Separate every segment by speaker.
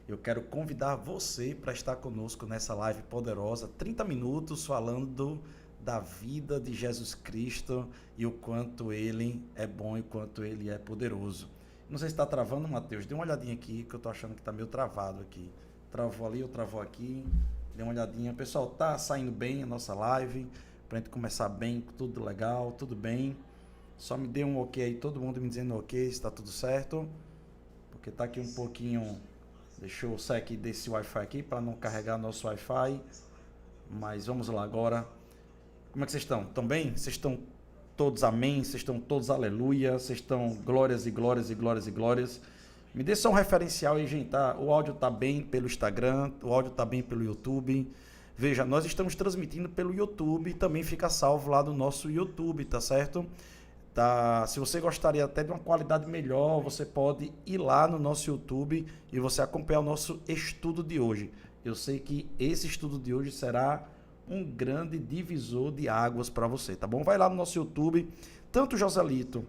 Speaker 1: Eu quero convidar você para estar conosco nessa live poderosa, 30 minutos falando da vida de Jesus Cristo e o quanto ele é bom e o quanto ele é poderoso. Não sei se está travando, Matheus. Dê uma olhadinha aqui, que eu estou achando que está meio travado aqui. Travou ali ou travou aqui. Dê uma olhadinha. Pessoal, tá saindo bem a nossa live. Pra gente começar bem, tudo legal, tudo bem. Só me dê um ok aí, todo mundo me dizendo ok, se tá tudo certo. Porque tá aqui um pouquinho... Deixa eu sair aqui desse Wi-Fi aqui para não carregar nosso Wi-Fi. Mas vamos lá agora. Como é que vocês estão? Estão bem? Vocês estão todos amém? Vocês estão todos aleluia? Vocês estão glórias e glórias e glórias e glórias? Me dê só um referencial aí, gente. Tá? O áudio tá bem pelo Instagram, o áudio tá bem pelo YouTube. Veja, nós estamos transmitindo pelo YouTube, também fica salvo lá no nosso YouTube, tá certo? Tá, se você gostaria até de uma qualidade melhor, você pode ir lá no nosso YouTube e você acompanhar o nosso estudo de hoje. Eu sei que esse estudo de hoje será um grande divisor de águas para você, tá bom? Vai lá no nosso YouTube, tanto o Joselito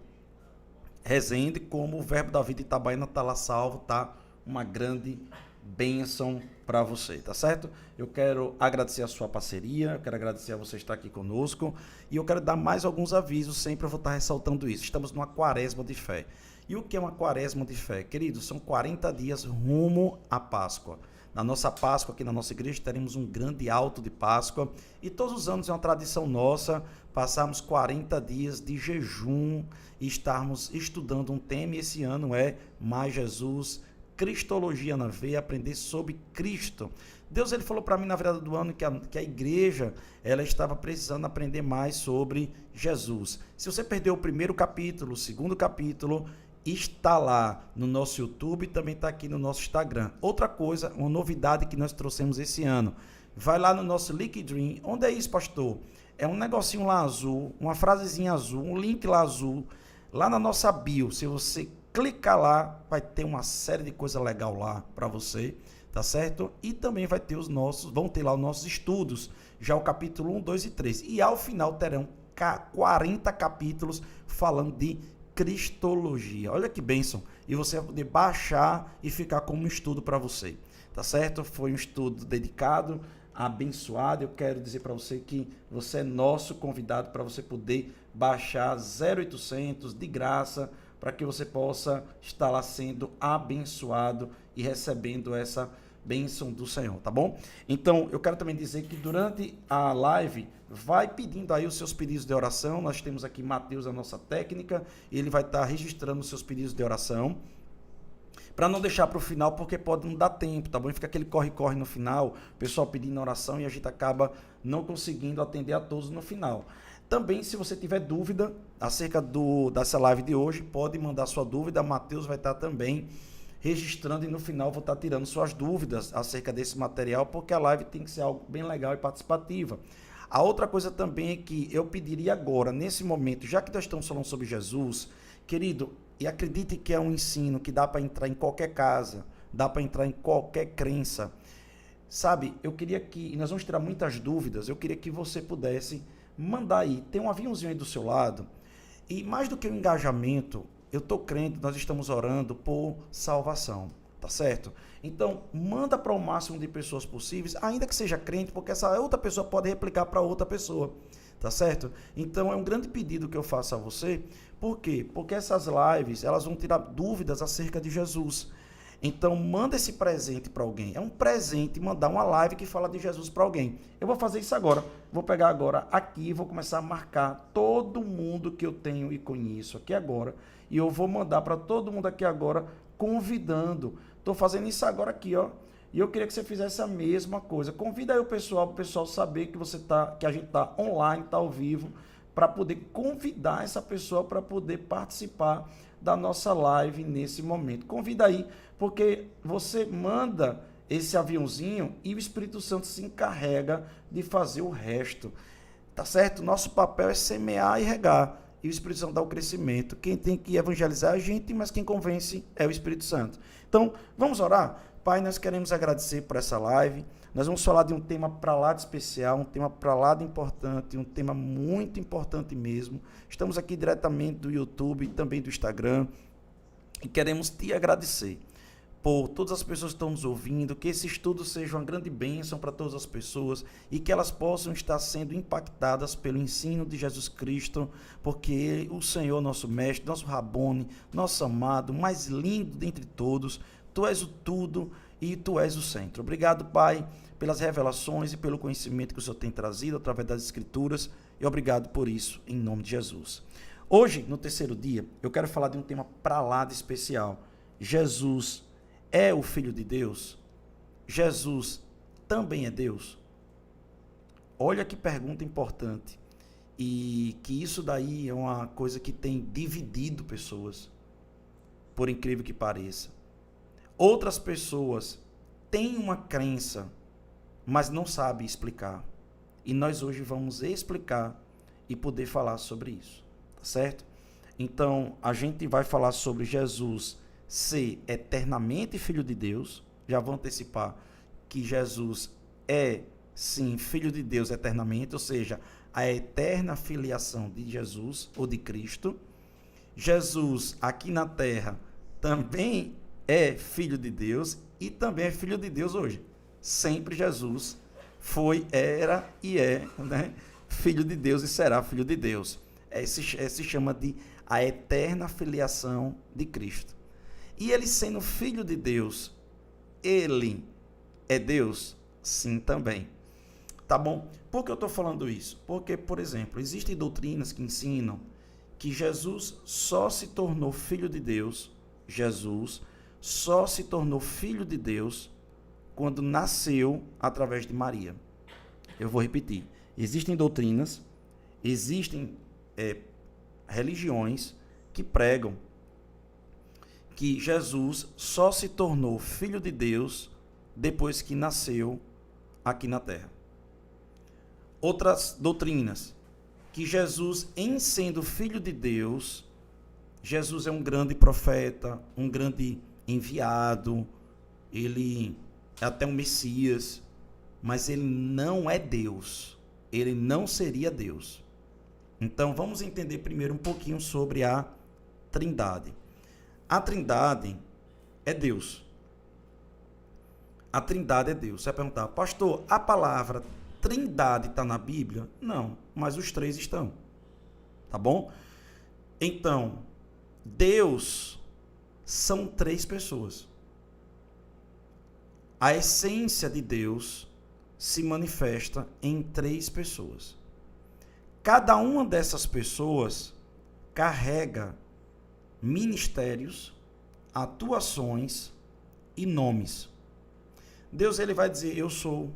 Speaker 1: Rezende como o Verbo da Vida Itabaiana tá lá salvo, tá? Uma grande bênção para você, tá certo? Eu quero agradecer a sua parceria, eu quero agradecer a você estar aqui conosco e eu quero dar mais alguns avisos, sempre eu vou estar ressaltando isso. Estamos numa quaresma de fé. E o que é uma quaresma de fé? Queridos, são 40 dias rumo à Páscoa. Na nossa Páscoa, aqui na nossa igreja, teremos um grande alto de Páscoa e todos os anos é uma tradição nossa passarmos 40 dias de jejum e estarmos estudando um tema e esse ano é Mais Jesus, Cristologia na veia, aprender sobre Cristo. Deus ele falou para mim na virada do ano que a igreja ela estava precisando aprender mais sobre Jesus. Se você perdeu o primeiro capítulo, o segundo capítulo, está lá no nosso YouTube e também está aqui no nosso Instagram. Outra coisa, uma novidade que nós trouxemos esse ano, vai lá no nosso Liquidream. Onde é isso, pastor? É um negocinho lá azul, uma frasezinha azul, um link lá azul, lá na nossa bio. Se você clicar lá, vai ter uma série de coisa legal lá para você, tá certo? E também vão ter lá os nossos estudos, já o capítulo 1, 2 e 3. E ao final terão 40 capítulos falando de Cristologia. Olha que bênção. E você vai poder baixar e ficar como um estudo para você, tá certo? Foi um estudo dedicado, abençoado. Eu quero dizer para você que você é nosso convidado para você poder baixar 0800 de graça, para que você possa estar lá sendo abençoado e recebendo essa bênção do Senhor, tá bom? Então, eu quero também dizer que durante a live, vai pedindo aí os seus pedidos de oração. Nós temos aqui Matheus, a nossa técnica, e ele vai estar registrando os seus pedidos de oração, para não deixar para o final, porque pode não dar tempo, tá bom? E fica aquele corre-corre no final, o pessoal pedindo oração e a gente acaba não conseguindo atender a todos no final. Também, se você tiver dúvida acerca dessa live de hoje, pode mandar sua dúvida. Matheus vai estar também registrando e no final vou estar tirando suas dúvidas acerca desse material, porque a live tem que ser algo bem legal e participativa. A outra coisa também é que eu pediria agora, nesse momento, já que nós estamos falando sobre Jesus, querido, e acredite que é um ensino que dá para entrar em qualquer casa, dá para entrar em qualquer crença. Sabe, eu queria que, e nós vamos tirar muitas dúvidas, eu queria que você pudesse mandar aí, tem um aviãozinho aí do seu lado, e mais do que o engajamento, eu estou crendo, nós estamos orando por salvação, tá certo? Então, manda para o máximo de pessoas possíveis, ainda que seja crente, porque essa outra pessoa pode replicar para outra pessoa, tá certo? Então, é um grande pedido que eu faço a você, por quê? Porque essas lives, elas vão tirar dúvidas acerca de Jesus. Então, manda esse presente para alguém. É um presente mandar uma live que fala de Jesus para alguém. Eu vou fazer isso agora. Vou pegar agora aqui e vou começar a marcar todo mundo que eu tenho e conheço aqui agora. E eu vou mandar para todo mundo aqui agora, convidando. Estou fazendo isso agora aqui, ó. E eu queria que você fizesse a mesma coisa. Convida aí o pessoal, para o pessoal saber que a gente está online, está ao vivo, para poder convidar essa pessoa para poder participar da nossa live nesse momento. Convida aí, porque você manda esse aviãozinho e o Espírito Santo se encarrega de fazer o resto, tá certo? Nosso papel é semear e regar, e o Espírito Santo dá o crescimento. Quem tem que evangelizar é a gente, mas quem convence é o Espírito Santo. Então, vamos orar? Pai, nós queremos agradecer por essa live. Nós vamos falar de um tema para lá de especial, um tema para lá de importante, um tema muito importante mesmo. Estamos aqui diretamente do YouTube e também do Instagram e queremos te agradecer por todas as pessoas que estão nos ouvindo, que esse estudo seja uma grande bênção para todas as pessoas e que elas possam estar sendo impactadas pelo ensino de Jesus Cristo, porque o Senhor, nosso mestre, nosso Rabone, nosso amado, mais lindo dentre todos, tu és o tudo e tu és o centro. Obrigado, Pai, pelas revelações e pelo conhecimento que o Senhor tem trazido através das Escrituras, e obrigado por isso, em nome de Jesus. Hoje, no terceiro dia, eu quero falar de um tema para lá de especial. Jesus é o Filho de Deus? Jesus também é Deus? Olha que pergunta importante. E que isso daí é uma coisa que tem dividido pessoas, por incrível que pareça. Outras pessoas têm uma crença, mas não sabem explicar. E nós hoje vamos explicar e poder falar sobre isso, tá certo? Então, a gente vai falar sobre Jesus ser eternamente Filho de Deus. Já vou antecipar que Jesus é, sim, Filho de Deus eternamente, ou seja, a eterna filiação de Jesus ou de Cristo. Jesus, aqui na terra, também é Filho de Deus e também é Filho de Deus hoje. Sempre Jesus foi, era e é, né, Filho de Deus e será Filho de Deus. Se chama de a eterna filiação de Cristo. E ele sendo Filho de Deus, ele é Deus? Sim, também. Tá bom? Por que eu estou falando isso? Porque, por exemplo, existem doutrinas que ensinam que Jesus só se tornou Filho de Deus, Jesus só se tornou Filho de Deus quando nasceu através de Maria. Eu vou repetir. Existem doutrinas, existem religiões que pregam que Jesus só se tornou Filho de Deus depois que nasceu aqui na terra. Outras doutrinas, que Jesus, em sendo Filho de Deus, Jesus é um grande profeta, um grande enviado, ele é até um Messias, mas ele não é Deus, ele não seria Deus. Então vamos entender primeiro um pouquinho sobre a Trindade. A Trindade é Deus. A Trindade é Deus. Você vai perguntar, pastor, a palavra Trindade está na Bíblia? Não, mas os três estão. Tá bom? Então, Deus são três pessoas. A essência de Deus se manifesta em três pessoas. Cada uma dessas pessoas carrega ministérios, atuações e nomes. Deus, ele vai dizer, eu sou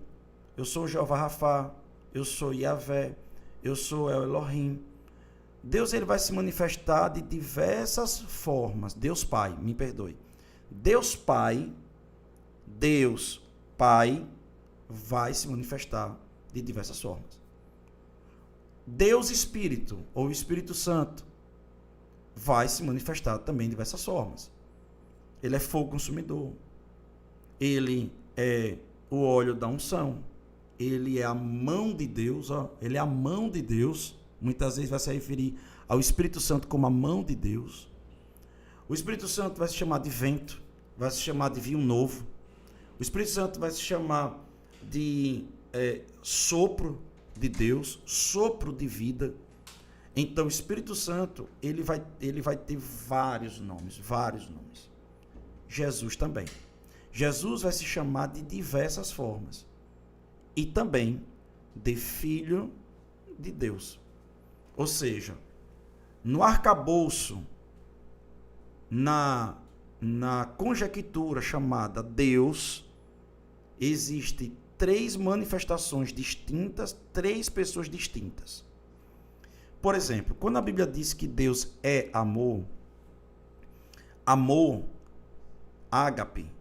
Speaker 1: Jeová Rafá, eu sou Yahvé, eu sou El Elohim. Deus, ele vai se manifestar de diversas formas. Deus Pai, me perdoe. Deus Pai vai se manifestar de diversas formas. Deus Espírito, ou Espírito Santo, vai se manifestar também de diversas formas. Ele é fogo consumidor. Ele é o óleo da unção. Ele é a mão de Deus. Ele é a mão de Deus. Muitas vezes vai se referir ao Espírito Santo como a mão de Deus. O Espírito Santo vai se chamar de vento. Vai se chamar de vinho novo. O Espírito Santo vai se chamar de sopro de Deus. Sopro de vida. Então, o Espírito Santo, ele vai ter vários nomes. Jesus também. Jesus vai se chamar de diversas formas. E também de Filho de Deus. Ou seja, no arcabouço, na conjectura chamada Deus, existem três manifestações distintas, três pessoas distintas. Por exemplo, quando a Bíblia diz que Deus é amor, ágape,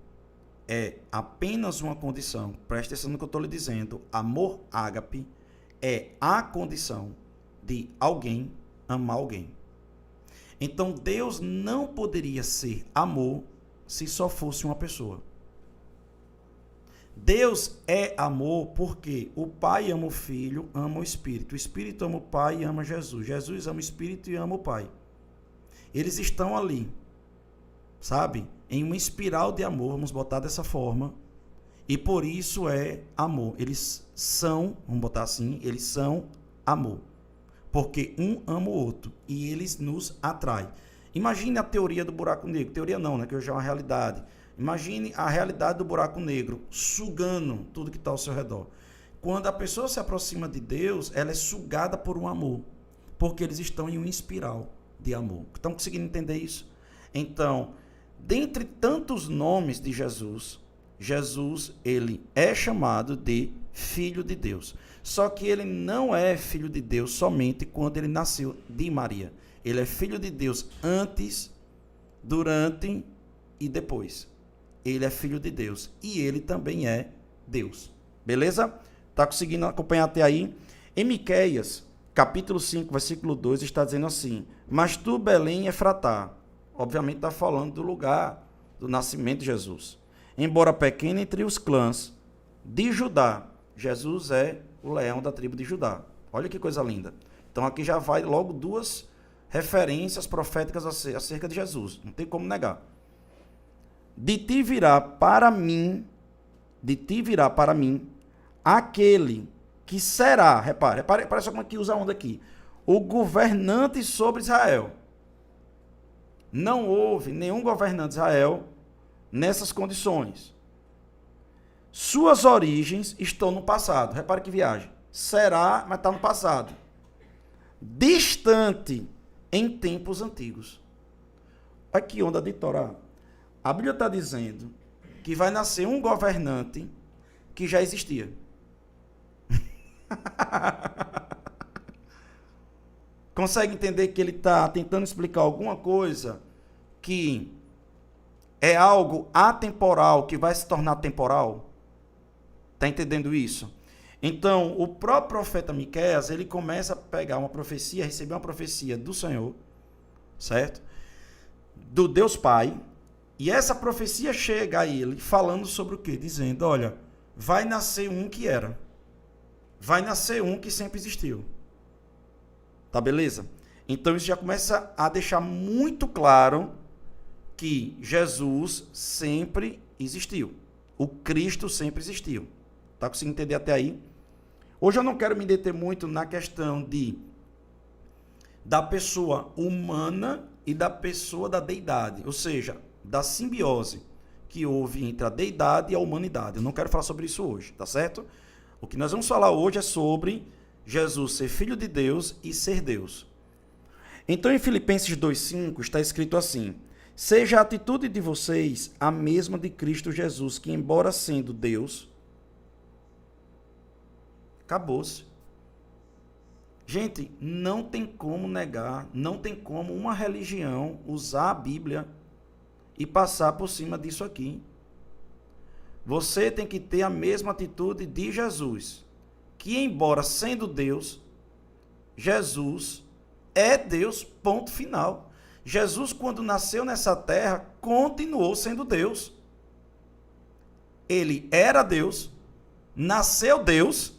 Speaker 1: é apenas uma condição. Presta atenção no que eu estou lhe dizendo. Amor ágape é a condição de alguém amar alguém. Então, Deus não poderia ser amor se só fosse uma pessoa. Deus é amor porque o Pai ama o Filho, ama o Espírito. O Espírito ama o Pai e ama Jesus. Jesus ama o Espírito e ama o Pai. Eles estão ali, sabe? em uma espiral de amor, vamos botar dessa forma, e por isso é amor. Eles são, vamos botar assim, eles são amor. Porque um ama o outro e eles nos atraem. Imagine a teoria do buraco negro. Teoria não, né? Que hoje é uma realidade. Imagine a realidade do buraco negro sugando tudo que está ao seu redor. Quando a pessoa se aproxima de Deus, ela é sugada por um amor. Porque eles estão em uma espiral de amor. Estão conseguindo entender isso? Então, dentre tantos nomes de Jesus, Jesus, ele é chamado de Filho de Deus. Só que ele não é Filho de Deus somente quando ele nasceu de Maria. Ele é Filho de Deus antes, durante e depois. Ele é Filho de Deus. E ele também é Deus. Beleza? Está conseguindo acompanhar até aí? Em Miqueias, capítulo 5, versículo 2, está dizendo assim: mas tu, Belém, Efratá. Obviamente está falando do lugar do nascimento de Jesus. Embora pequeno entre os clãs de Judá, Jesus é o leão da tribo de Judá. Olha que coisa linda. Então aqui já vai logo duas referências proféticas acerca de Jesus. Não tem como negar. De ti virá para mim aquele que será, repare só como é que usa a onda aqui, o governante sobre Israel. Não houve nenhum governante de Israel nessas condições. Suas origens estão no passado. Repare que viagem. Será, mas está no passado. Distante em tempos antigos. Olha que onda de Torá. A Bíblia está dizendo que vai nascer um governante que já existia. Consegue entender que ele está tentando explicar alguma coisa que é algo atemporal que vai se tornar temporal? Está entendendo isso? Então, o próprio profeta Miqueias, ele começa a pegar uma profecia, receber uma profecia do Senhor, certo? Do Deus Pai, e essa profecia chega a ele falando sobre o quê? Dizendo, olha, vai nascer um que era. Vai nascer um que sempre existiu. Tá beleza? Então isso já começa a deixar muito claro que Jesus sempre existiu. O Cristo sempre existiu. Tá conseguindo entender até aí? Hoje eu não quero me deter muito na questão da pessoa humana e da pessoa da deidade. Ou seja, da simbiose que houve entre a deidade e a humanidade. Eu não quero falar sobre isso hoje, tá certo? O que nós vamos falar hoje é sobre Jesus ser filho de Deus e ser Deus. Então, em Filipenses 2,5 está escrito assim: seja a atitude de vocês a mesma de Cristo Jesus, que embora sendo Deus, acabou-se. Gente, não tem como negar, não tem como uma religião usar a Bíblia e passar por cima disso aqui. Você tem que ter a mesma atitude de Jesus, que embora sendo Deus, Jesus é Deus, ponto final. Jesus, quando nasceu nessa terra, continuou sendo Deus. Ele era Deus, nasceu Deus,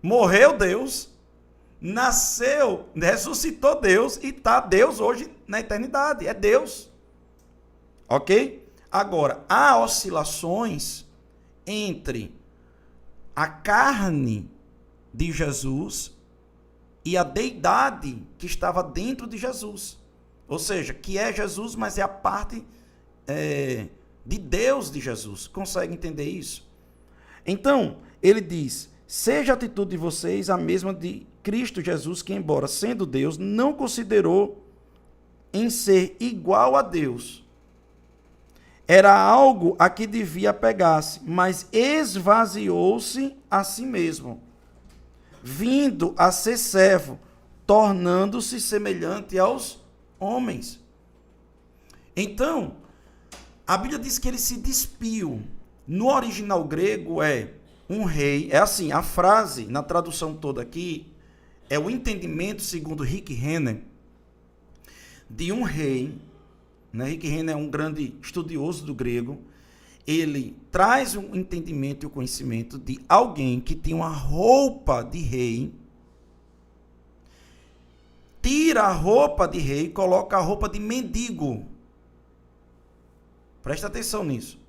Speaker 1: morreu Deus, nasceu, ressuscitou Deus e está Deus hoje na eternidade. É Deus. Ok? Agora, há oscilações entre a carne de Jesus e a deidade que estava dentro de Jesus. Ou seja, que é Jesus, mas é a parte de Deus de Jesus. Consegue entender isso? Então, ele diz, seja a atitude de vocês a mesma de Cristo Jesus, que embora sendo Deus, não considerou em ser igual a Deus. Era algo a que devia apegar-se, mas esvaziou-se a si mesmo, vindo a ser servo, tornando-se semelhante aos homens. Então, a Bíblia diz que ele se despiu. No original grego é um rei, é assim, a frase, na tradução toda aqui, é o entendimento, segundo Rick Renner, de um rei. Rick Renner é um grande estudioso do grego. Ele traz um entendimento e o conhecimento de alguém que tem uma roupa de rei, tira a roupa de rei e coloca a roupa de mendigo. Presta atenção nisso.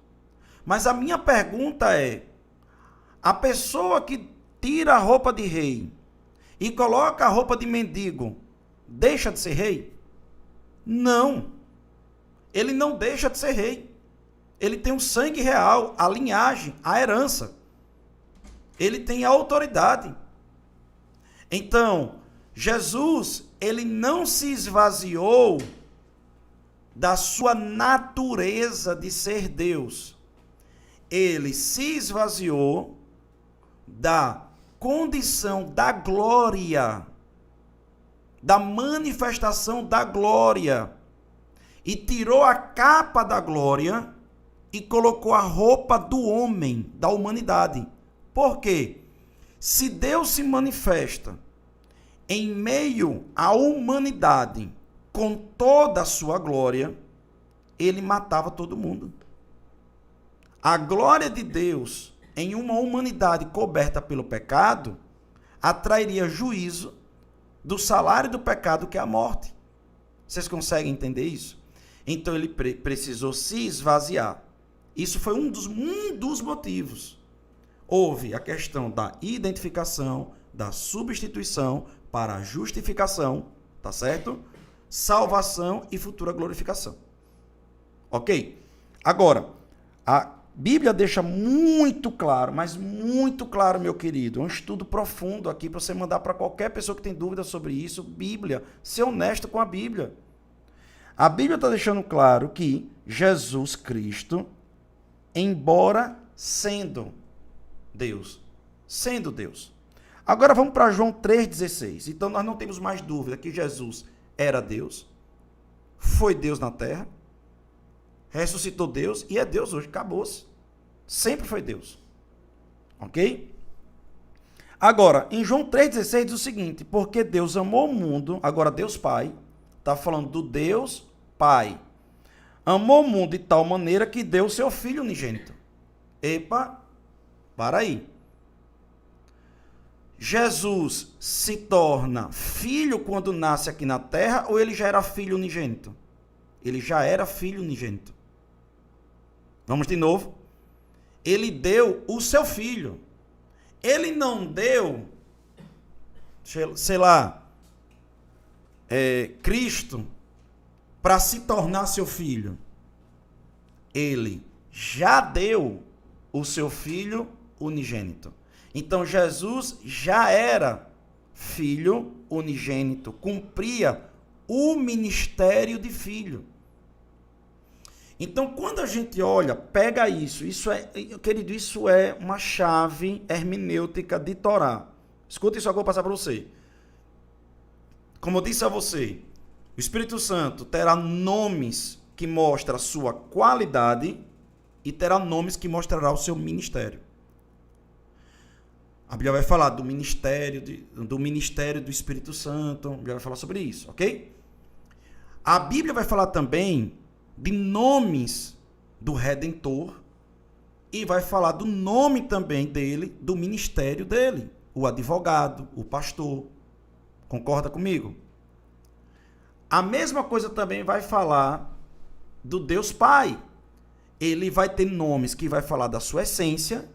Speaker 1: Mas a minha pergunta é, a pessoa que tira a roupa de rei e coloca a roupa de mendigo, deixa de ser rei? Não. Ele não deixa de ser rei. Ele tem o sangue real, a linhagem, a herança. Ele tem a autoridade. Então, Jesus, ele não se esvaziou da sua natureza de ser Deus. Ele se esvaziou da condição da glória, da manifestação da glória, e tirou a capa da glória e colocou a roupa do homem, da humanidade. Por quê? Se Deus se manifesta em meio à humanidade com toda a sua glória, ele matava todo mundo. A glória de Deus em uma humanidade coberta pelo pecado atrairia juízo do salário do pecado, que é a morte. Vocês conseguem entender isso? Então ele precisou se esvaziar. Isso foi um dos motivos. Houve a questão da identificação, da substituição para a justificação, tá certo? Salvação e futura glorificação. Ok? Agora, a Bíblia deixa muito claro, mas muito claro, meu querido, um estudo profundo aqui para você mandar para qualquer pessoa que tem dúvida sobre isso. Bíblia, ser honesto com a Bíblia. A Bíblia está deixando claro que Jesus Cristo, embora sendo Deus, Agora vamos para João 3,16. Então nós não temos mais dúvida que Jesus era Deus, foi Deus na terra, ressuscitou Deus e é Deus hoje, acabou-se. Sempre foi Deus. Ok? Agora, em João 3,16 diz o seguinte: porque Deus amou o mundo, agora Deus Pai, está falando do Deus Pai, amou o mundo de tal maneira que deu o seu Filho unigênito. Epa, para aí. Jesus se torna filho quando nasce aqui na terra ou ele já era filho unigênito? Ele já era filho unigênito. Vamos de novo. Ele deu o seu filho. Ele não deu, sei lá, Cristo para se tornar seu filho. Ele já deu o seu filho unigênito. Então Jesus já era filho unigênito, cumpria o ministério de filho. Então, quando a gente olha, pega isso querido, isso é uma chave hermenêutica de Torá. Escuta isso que eu vou passar para você. Como eu disse a você, o Espírito Santo terá nomes que mostram a sua qualidade e terá nomes que mostrará o seu ministério. A Bíblia vai falar do ministério do Espírito Santo. A Bíblia vai falar sobre isso, ok? A Bíblia vai falar também de nomes do Redentor e vai falar do nome também dele, do ministério dele, o advogado, o pastor. Concorda comigo? A mesma coisa também vai falar do Deus Pai. Ele vai ter nomes que vai falar da sua essência,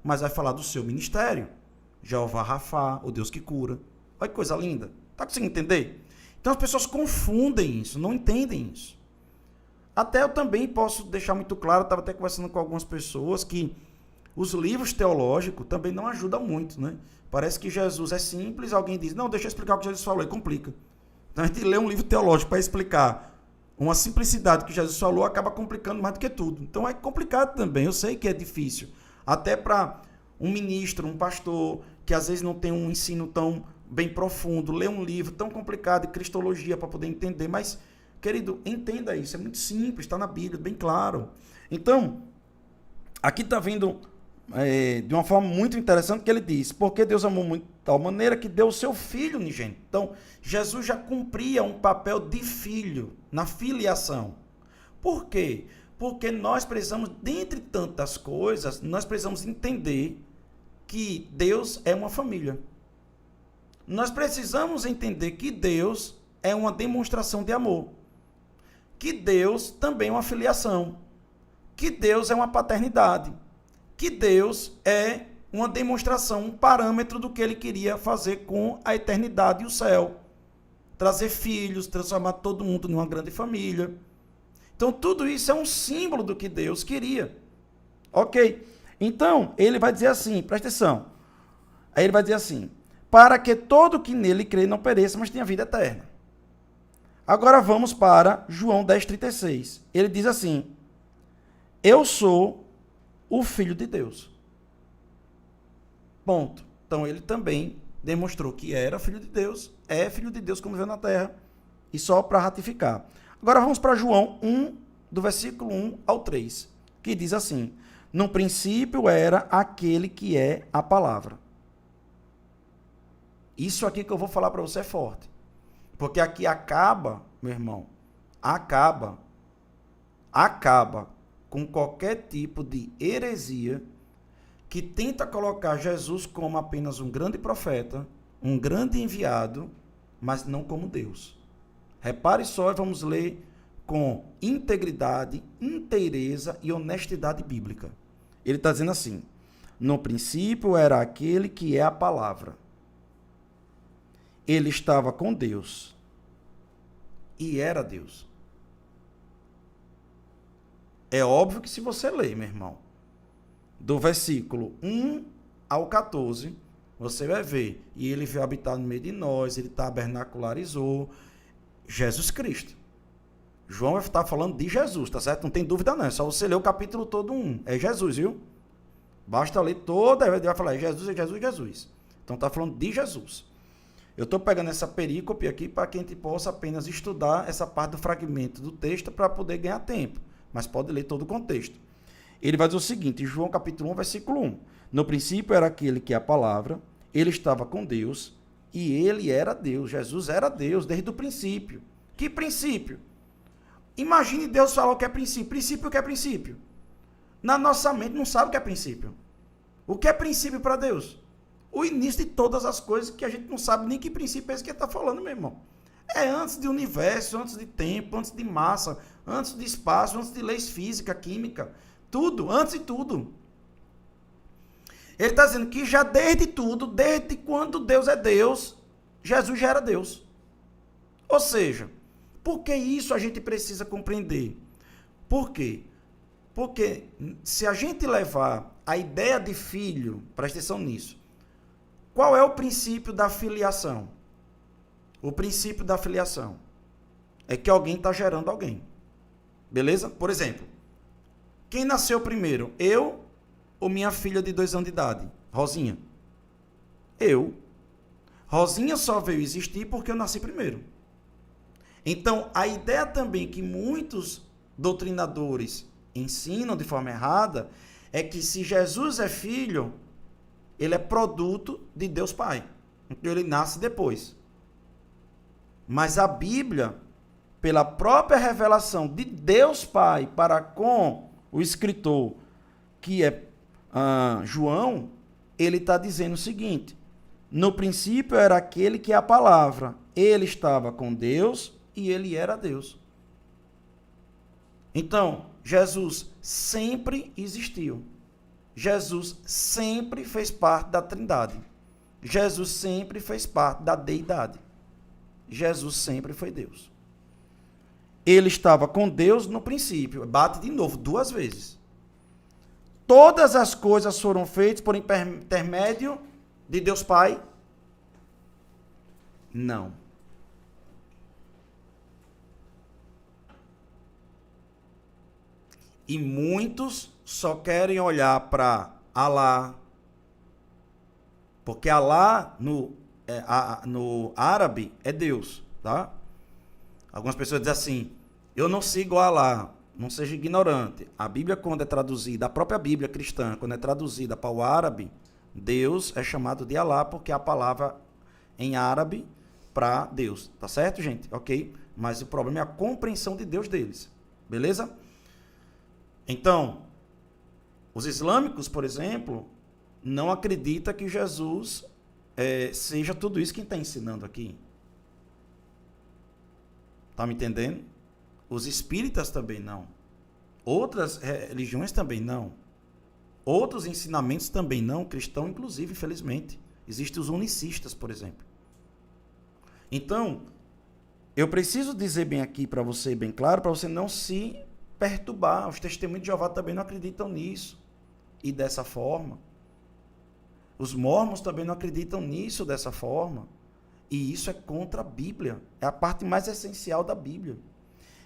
Speaker 1: mas vai falar do seu ministério. Jeová Rafá, o Deus que cura. Olha que coisa linda. Tá conseguindo entender? Então as pessoas confundem isso, não entendem isso. Até eu também posso deixar muito claro, estava até conversando com algumas pessoas, que os livros teológicos também não ajudam muito, né? Parece que Jesus é simples, alguém diz, não, deixa eu explicar o que Jesus falou, e complica. Então a gente lê um livro teológico para explicar uma simplicidade que Jesus falou, acaba complicando mais do que tudo. Então é complicado também, eu sei que é difícil. Até para um ministro, um pastor, que às vezes não tem um ensino tão bem profundo, ler um livro tão complicado de cristologia para poder entender, mas, querido, entenda isso, é muito simples, está na Bíblia, bem claro. Então, aqui está vindo de uma forma muito interessante que ele diz, porque Deus amou muito de tal maneira que deu o seu Filho unigênito. Então, Jesus já cumpria um papel de filho, na filiação. Por quê? Porque nós precisamos, dentre tantas coisas, nós precisamos entender que Deus é uma família. Nós precisamos entender que Deus é uma demonstração de amor. Que Deus também é uma filiação. que Deus é uma paternidade, que Deus é uma demonstração, um parâmetro do que ele queria fazer com a eternidade e o céu. Trazer filhos, transformar todo mundo numa grande família. Então, tudo isso é um símbolo do que Deus queria. Ok? Então, ele vai dizer assim, presta atenção. Aí ele vai dizer assim, para que todo que nele crê não pereça, mas tenha vida eterna. Agora vamos para João 10,36. Ele diz assim, eu sou o Filho de Deus. Ponto. Então, ele também demonstrou que era Filho de Deus, é Filho de Deus como veio na Terra, e só para ratificar. Agora vamos para João 1, do versículo 1 ao 3, que diz assim, no princípio era aquele que é a palavra. Isso aqui que eu vou falar para você é forte. Porque aqui acaba, meu irmão, acaba com qualquer tipo de heresia que tenta colocar Jesus como apenas um grande profeta, um grande enviado, mas não como Deus. Repare só e vamos ler com integridade, inteireza e honestidade bíblica. Ele está dizendo assim, no princípio era aquele que é a palavra. Ele estava com Deus e era Deus. É óbvio que se você ler, meu irmão, do versículo 1 ao 14, você vai ver, e ele veio habitar no meio de nós, ele tabernacularizou Jesus Cristo. João vai estar falando de Jesus, tá certo? Não tem dúvida não, é só você ler o capítulo todo 1, é Jesus, viu? Basta ler toda, ele vai falar, é Jesus, é Jesus, é Jesus. Então está falando de Jesus. Eu estou pegando essa perícope aqui para que a gente possa apenas estudar essa parte do fragmento do texto para poder ganhar tempo, mas pode ler todo o contexto. Ele vai dizer o seguinte, João capítulo 1, versículo 1. No princípio era aquele que é a palavra, ele estava com Deus e ele era Deus. Jesus era Deus desde o princípio. Que princípio? Imagine Deus falar o que é princípio. Princípio o que é princípio? Na nossa mente não sabe o que é princípio. O que é princípio para Deus? O início de todas as coisas que a gente não sabe nem que princípio é esse que ele está falando, meu irmão. É antes de universo, antes de tempo, antes de massa, antes de espaço, antes de leis física, química. Tudo, antes de tudo. Ele está dizendo que já desde tudo, desde quando Deus é Deus, Jesus já era Deus. Ou seja, por que isso a gente precisa compreender? Por quê? Porque se a gente levar a ideia de filho, presta atenção nisso, qual é o princípio da filiação? O princípio da filiação é que alguém está gerando alguém. Beleza? Por exemplo, quem nasceu primeiro? Eu ou minha filha de 2 anos de idade? Rosinha. Eu. Rosinha só veio existir porque eu nasci primeiro. Então, a ideia também que muitos doutrinadores ensinam de forma errada é que se Jesus é filho, ele é produto de Deus Pai. Então, ele nasce depois. Mas a Bíblia, pela própria revelação de Deus Pai para com o escritor, que é João, ele está dizendo o seguinte, no princípio era aquele que é a palavra, ele estava com Deus e ele era Deus. Então, Jesus sempre existiu. Jesus sempre fez parte da Trindade. Jesus sempre fez parte da deidade. Jesus sempre foi Deus. Ele estava com Deus no princípio. Bate de novo, 2 vezes. Todas as coisas foram feitas por intermédio de Deus Pai? Não. E muitos só querem olhar para Alá, porque Alá no árabe é Deus, tá? Algumas pessoas dizem assim, eu não sigo Alá, não seja ignorante. A Bíblia, quando é traduzida, a própria Bíblia cristã, quando é traduzida para o árabe, Deus é chamado de Alá, porque é a palavra em árabe para Deus, tá certo, gente? Ok? Mas o problema é a compreensão de Deus deles, beleza? Então, os islâmicos, por exemplo, não acreditam que Jesus seja tudo isso que está ensinando aqui. Tá me entendendo? Os espíritas também não. Outras religiões também não. Outros ensinamentos também não, cristão inclusive, infelizmente. Existem os unicistas, por exemplo. Então, eu preciso dizer bem aqui para você, bem claro, para você não se perturbar. Os testemunhos de Jeová também não acreditam nisso e dessa forma. Os mormons também não acreditam nisso dessa forma. E isso é contra a Bíblia. É a parte mais essencial da Bíblia.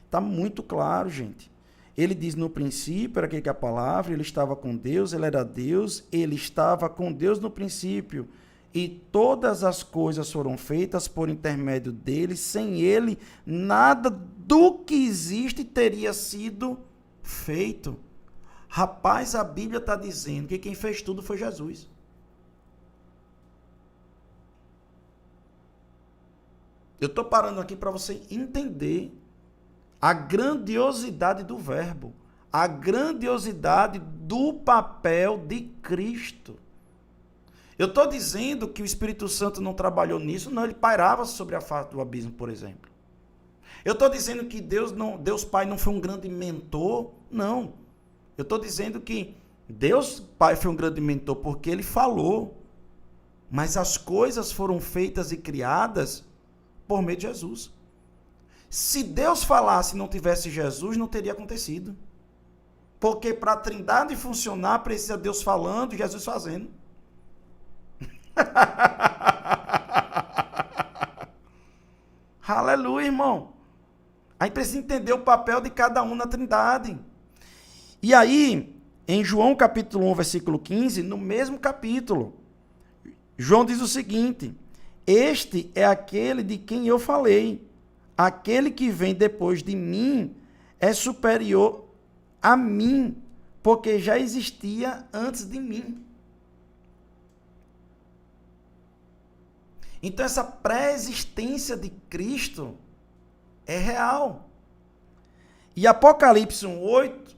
Speaker 1: Está muito claro, gente. Ele diz no princípio, era aquele que a palavra, ele estava com Deus, ele era Deus, ele estava com Deus no princípio. E todas as coisas foram feitas por intermédio dele, sem ele, nada do que existe teria sido feito. Rapaz, a Bíblia está dizendo que quem fez tudo foi Jesus. Eu estou parando aqui para você entender a grandiosidade do verbo, a grandiosidade do papel de Cristo. Eu estou dizendo que o Espírito Santo não trabalhou nisso, não, ele pairava sobre a face do abismo, por exemplo. Eu estou dizendo que Deus Pai não foi um grande mentor, não. Eu estou dizendo que Deus Pai foi um grande mentor porque ele falou, mas as coisas foram feitas e criadas por meio de Jesus. Se Deus falasse e não tivesse Jesus, não teria acontecido. Porque para a Trindade funcionar, precisa Deus falando e Jesus fazendo. Aleluia, irmão. A gente precisa entender o papel de cada um na Trindade. E aí, em João capítulo 1, versículo 15, no mesmo capítulo, João diz o seguinte: este é aquele de quem eu falei. Aquele que vem depois de mim é superior a mim, porque já existia antes de mim. Então essa pré-existência de Cristo é real. E Apocalipse 1:8,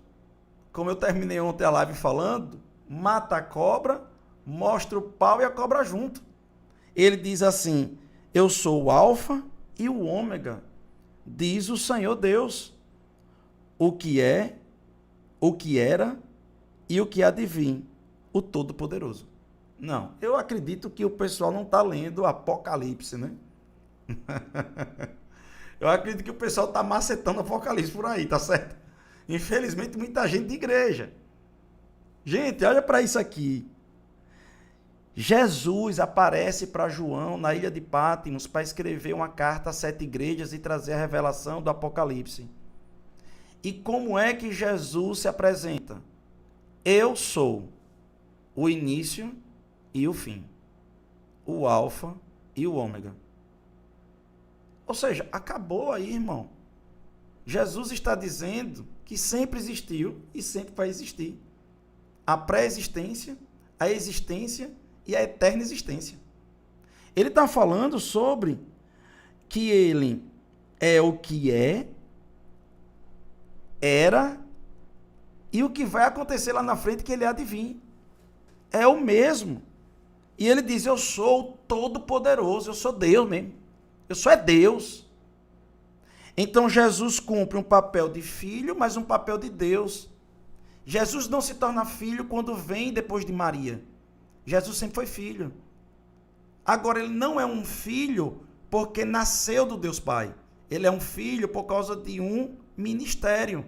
Speaker 1: como eu terminei ontem a live falando, mata a cobra, mostra o pau e a cobra junto. Ele diz assim: eu sou o alfa e o ômega, diz o Senhor Deus, o que é, o que era e o que há de vir, o Todo-Poderoso. Não, eu acredito que o pessoal não está lendo Apocalipse, né? Eu acredito que o pessoal está macetando Apocalipse por aí, tá certo? Infelizmente, muita gente de igreja. Gente, olha para isso aqui. Jesus aparece para João na ilha de Pátimos para escrever uma carta a 7 igrejas e trazer a revelação do Apocalipse. E como é que Jesus se apresenta? Eu sou o início e o fim, o alfa e o ômega. Ou seja, acabou aí, irmão. Jesus está dizendo que sempre existiu e sempre vai existir. A pré-existência, a existência e a eterna existência. Ele está falando sobre que ele é o que é, era e o que vai acontecer lá na frente que ele há de vir. É o mesmo. E ele diz: eu sou o Todo-Poderoso, eu sou Deus mesmo. Eu sou Deus. Então Jesus cumpre um papel de filho, mas um papel de Deus. Jesus não se torna filho quando vem depois de Maria. Jesus sempre foi filho. Agora, ele não é um filho porque nasceu do Deus Pai. Ele é um filho por causa de um ministério,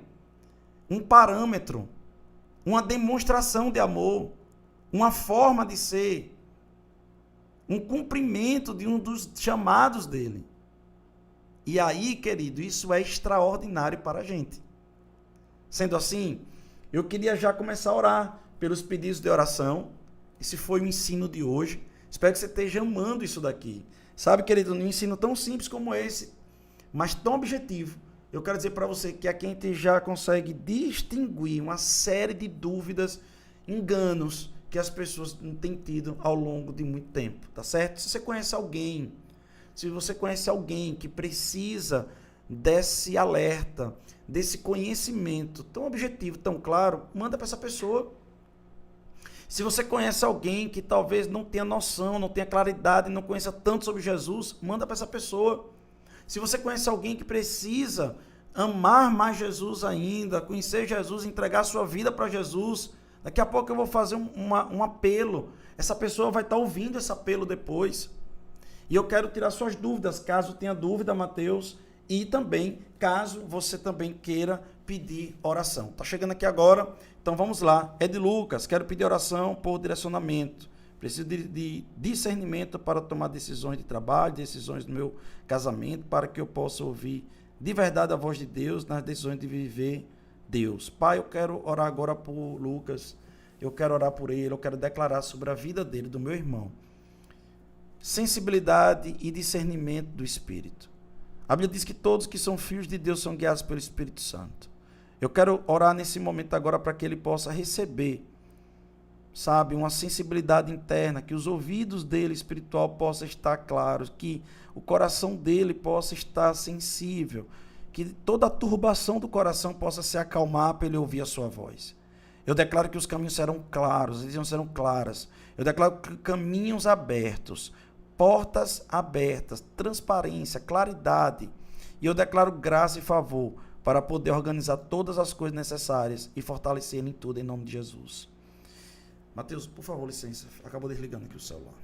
Speaker 1: um parâmetro, uma demonstração de amor, uma forma de ser, um cumprimento de um dos chamados dele. E aí, querido, isso é extraordinário para a gente. Sendo assim, eu queria já começar a orar pelos pedidos de oração. Esse foi o ensino de hoje. Espero que você esteja amando isso daqui. Sabe, querido, um ensino tão simples como esse, mas tão objetivo. Eu quero dizer para você que aqui a gente já consegue distinguir uma série de dúvidas, enganos que as pessoas têm tido ao longo de muito tempo, tá certo? Se você conhece alguém, que precisa desse alerta, desse conhecimento tão objetivo, tão claro, manda para essa pessoa. Se você conhece alguém que talvez não tenha noção, não tenha claridade, não conheça tanto sobre Jesus, manda para essa pessoa. Se você conhece alguém que precisa amar mais Jesus ainda, conhecer Jesus, entregar a sua vida para Jesus. Daqui a pouco eu vou fazer um apelo. Essa pessoa vai estar ouvindo esse apelo depois. E eu quero tirar suas dúvidas, caso tenha dúvida, Mateus, e também, caso você também queira pedir oração. Está chegando aqui agora, então vamos lá. É de Lucas, quero pedir oração por direcionamento. Preciso de discernimento para tomar decisões de trabalho, decisões do meu casamento, para que eu possa ouvir de verdade a voz de Deus nas decisões de viver Deus. Pai, eu quero orar agora por Lucas, eu quero orar por ele, eu quero declarar sobre a vida dele, do meu irmão. Sensibilidade e discernimento do Espírito. A Bíblia diz que todos que são filhos de Deus são guiados pelo Espírito Santo. Eu quero orar nesse momento agora para que ele possa receber, sabe, uma sensibilidade interna, que os ouvidos dele espiritual possam estar claros, que o coração dele possa estar sensível, que toda a turbação do coração possa se acalmar para ele ouvir a sua voz. Eu declaro que os caminhos serão claros, as decisões serão claras. Eu declaro caminhos abertos, portas abertas, transparência, claridade. E eu declaro graça e favor para poder organizar todas as coisas necessárias e fortalecer em tudo em nome de Jesus. Mateus, por favor, licença. Acabou desligando aqui o celular.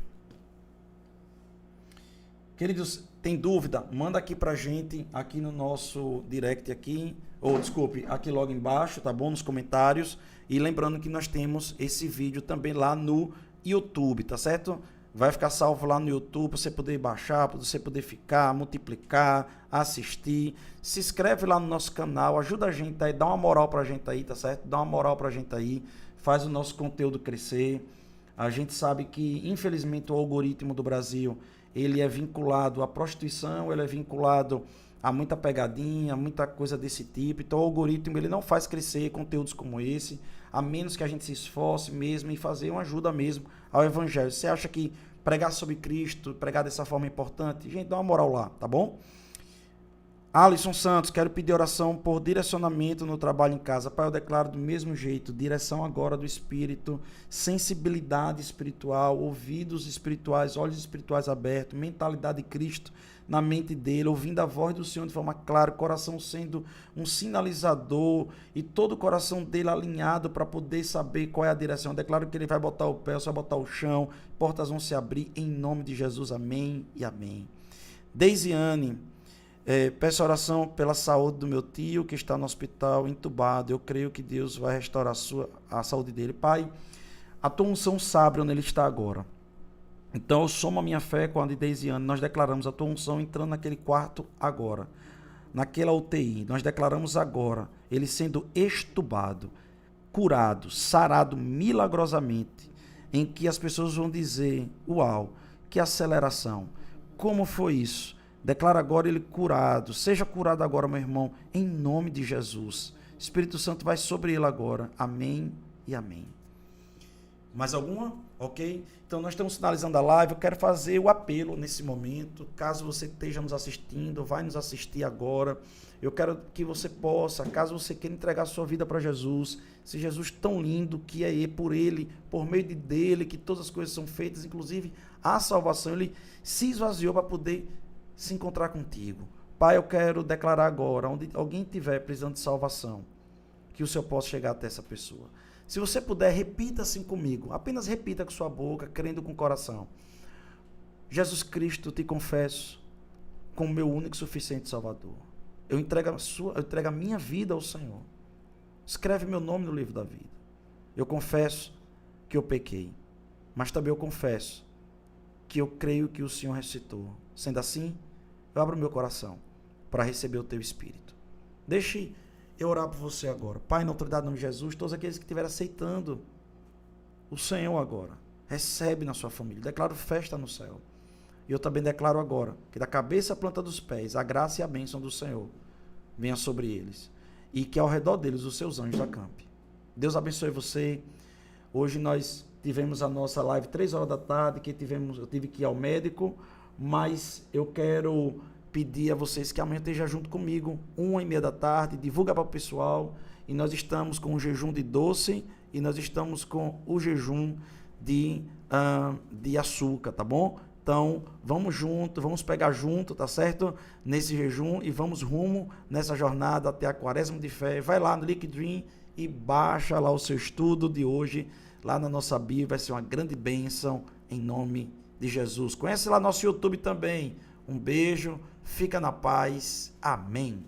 Speaker 1: Queridos, tem dúvida? Manda aqui pra gente, aqui no nosso direct aqui, aqui logo embaixo, tá bom? Nos comentários. E lembrando que nós temos esse vídeo também lá no YouTube, tá certo? Vai ficar salvo lá no YouTube, para você poder baixar, para você poder ficar, multiplicar, assistir. Se inscreve lá no nosso canal, ajuda a gente aí, dá uma moral pra gente aí, tá certo? Dá uma moral pra gente aí, faz o nosso conteúdo crescer. A gente sabe que, infelizmente, o algoritmo do Brasil, ele é vinculado à prostituição, ele é vinculado a muita pegadinha, muita coisa desse tipo. Então o algoritmo ele não faz crescer conteúdos como esse, a menos que a gente se esforce mesmo em fazer uma ajuda mesmo ao evangelho. Você acha que pregar sobre Cristo, pregar dessa forma é importante? Gente, dá uma moral lá, tá bom? Alisson Santos, quero pedir oração por direcionamento no trabalho em casa. Pai, eu declaro do mesmo jeito, direção agora do Espírito, sensibilidade espiritual, ouvidos espirituais, olhos espirituais abertos, mentalidade de Cristo na mente dele, ouvindo a voz do Senhor de forma clara, coração sendo um sinalizador e todo o coração dele alinhado para poder saber qual é a direção. Eu declaro que ele vai botar o pé, só vai botar o chão, portas vão se abrir em nome de Jesus. Amém e amém. Deisiane, peço oração pela saúde do meu tio que está no hospital entubado. Eu creio que Deus vai restaurar a saúde dele. Pai, a tua unção sabe onde ele está agora. Então eu somo a minha fé com a de Deisiane. Nós declaramos a tua unção entrando naquele quarto agora, naquela UTI. Nós declaramos agora ele sendo estubado, curado, sarado milagrosamente, em que as pessoas vão dizer: uau, que aceleração, como foi isso? Declara agora ele curado. Seja curado agora, meu irmão, em nome de Jesus. Espírito Santo vai sobre ele agora. Amém e amém. Mais alguma? Ok? Então nós estamos finalizando a live. Eu quero fazer o apelo nesse momento. Caso você esteja nos assistindo, vai nos assistir agora. Eu quero que você possa, caso você queira entregar a sua vida para Jesus, esse Jesus tão lindo que é por ele, por meio dele, que todas as coisas são feitas, inclusive a salvação. Ele se esvaziou para poder se encontrar contigo. Pai, eu quero declarar agora, onde alguém estiver precisando de salvação, que o Senhor possa chegar até essa pessoa. Se você puder, repita assim comigo. Apenas repita com sua boca, crendo com o coração. Jesus Cristo, te confesso como meu único e suficiente Salvador. Eu entrego a minha vida ao Senhor. Escreve meu nome no livro da vida. Eu confesso que eu pequei, mas também eu confesso que eu creio que o Senhor ressuscitou. Sendo assim, eu abro meu coração para receber o teu Espírito. Deixe eu orar por você agora. Pai, na autoridade do nome de Jesus, todos aqueles que estiverem aceitando o Senhor agora, recebe na sua família. Declaro festa no céu. E eu também declaro agora que da cabeça à planta dos pés, a graça e a bênção do Senhor venha sobre eles. E que ao redor deles os seus anjos acampe. Deus abençoe você. Hoje nós tivemos a nossa live 3 horas da tarde, eu tive que ir ao médico, mas eu quero pedir a vocês que amanhã esteja junto comigo, 1h30 da tarde, divulga para o pessoal, e nós estamos com o jejum de doce, e nós estamos com o jejum de açúcar, tá bom? Então, vamos junto, vamos pegar junto, tá certo? Nesse jejum e vamos rumo nessa jornada até a Quaresma de Fé. Vai lá no Liquid Dream e baixa lá o seu estudo de hoje, lá na nossa Bíblia, vai ser uma grande bênção em nome de Jesus. Conhece lá nosso YouTube também. Um beijo, fica na paz. Amém.